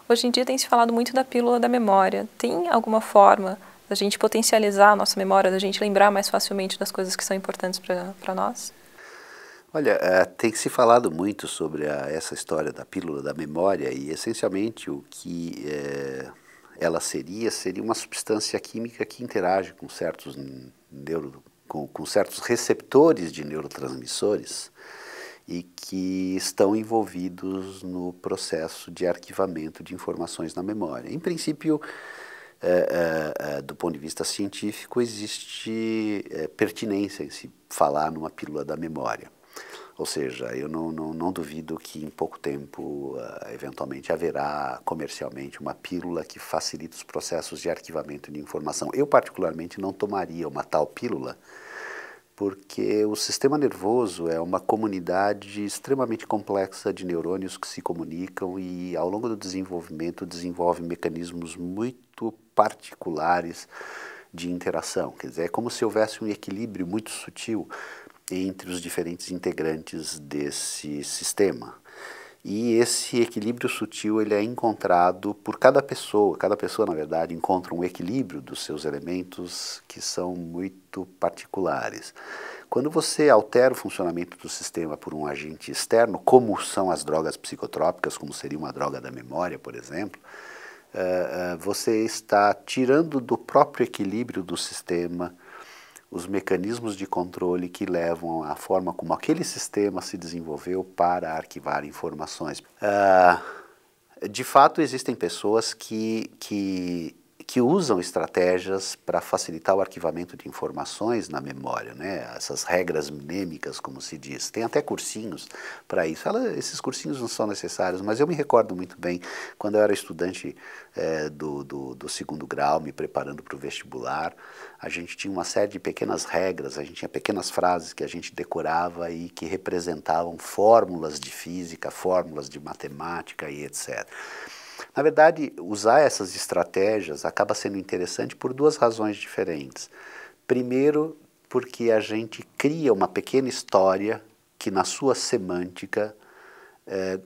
Hoje em dia tem se falado muito da pílula da memória. Tem alguma forma da gente potencializar a nossa memória, da gente lembrar mais facilmente das coisas que são importantes para nós? Olha, tem se falado muito sobre essa história da pílula da memória e, essencialmente, o que ela seria uma substância química que interage com com certos receptores de neurotransmissores e que estão envolvidos no processo de arquivamento de informações na memória. Em princípio, do ponto de vista científico, existe pertinência em se falar numa pílula da memória. Ou seja, eu não duvido que em pouco tempo, eventualmente, haverá comercialmente uma pílula que facilite os processos de arquivamento de informação. Eu, particularmente, não tomaria uma tal pílula, porque o sistema nervoso é uma comunidade extremamente complexa de neurônios que se comunicam e, ao longo do desenvolvimento, desenvolve mecanismos muito particulares de interação. Quer dizer, é como se houvesse um equilíbrio muito sutil entre os diferentes integrantes desse sistema. E esse equilíbrio sutil ele é encontrado por cada pessoa. Cada pessoa, na verdade, encontra um equilíbrio dos seus elementos que são muito particulares. Quando você altera o funcionamento do sistema por um agente externo, como são as drogas psicotrópicas, como seria uma droga da memória, por exemplo, você está tirando do próprio equilíbrio do sistema os mecanismos de controle que levam à forma como aquele sistema se desenvolveu para arquivar informações. De fato, existem pessoas que usam estratégias para facilitar o arquivamento de informações na memória, né? Essas regras mnêmicas, como se diz. Tem até cursinhos para isso. Esses cursinhos não são necessários, mas eu me recordo muito bem, quando eu era estudante do segundo grau, me preparando para o vestibular, a gente tinha uma série de pequenas regras, a gente tinha pequenas frases que a gente decorava e que representavam fórmulas de física, fórmulas de matemática e etc. Na verdade, usar essas estratégias acaba sendo interessante por duas razões diferentes. Primeiro, porque a gente cria uma pequena história que, na sua semântica,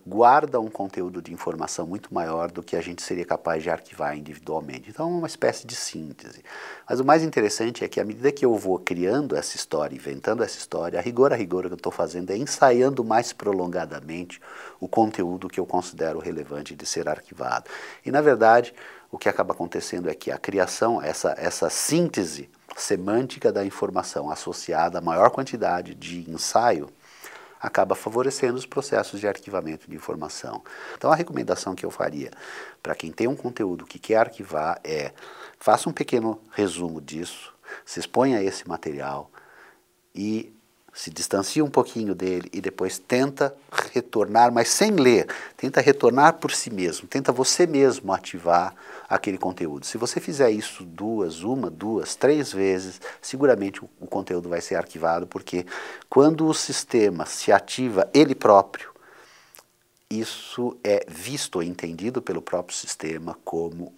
guarda um conteúdo de informação muito maior do que a gente seria capaz de arquivar individualmente. Então, é uma espécie de síntese. Mas o mais interessante é que, à medida que eu vou criando essa história, inventando essa história, a rigor, o que eu estou fazendo é ensaiando mais prolongadamente o conteúdo que eu considero relevante de ser arquivado. E, na verdade, o que acaba acontecendo é que a criação, essa síntese semântica da informação associada à maior quantidade de ensaio, acaba favorecendo os processos de arquivamento de informação. Então, a recomendação que eu faria para quem tem um conteúdo que quer arquivar é: faça um pequeno resumo disso, se exponha a esse material e se distancia um pouquinho dele e depois tenta retornar, mas sem ler, tenta retornar por si mesmo, tenta você mesmo ativar aquele conteúdo. Se você fizer isso uma, duas, três vezes, seguramente o conteúdo vai ser arquivado, porque quando o sistema se ativa ele próprio, isso é visto ou entendido pelo próprio sistema como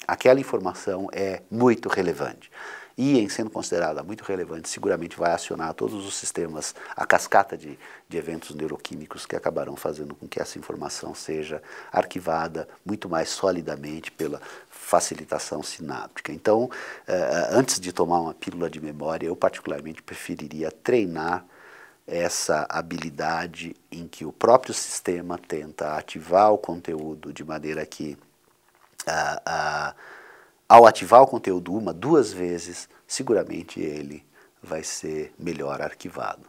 aquela informação é muito relevante. E, em sendo considerada muito relevante, seguramente vai acionar todos os sistemas, a cascata de eventos neuroquímicos que acabarão fazendo com que essa informação seja arquivada muito mais solidamente pela facilitação sináptica. Então, antes de tomar uma pílula de memória, eu particularmente preferiria treinar essa habilidade em que o próprio sistema tenta ativar o conteúdo de maneira que ao ativar o conteúdo uma, duas vezes, seguramente ele vai ser melhor arquivado.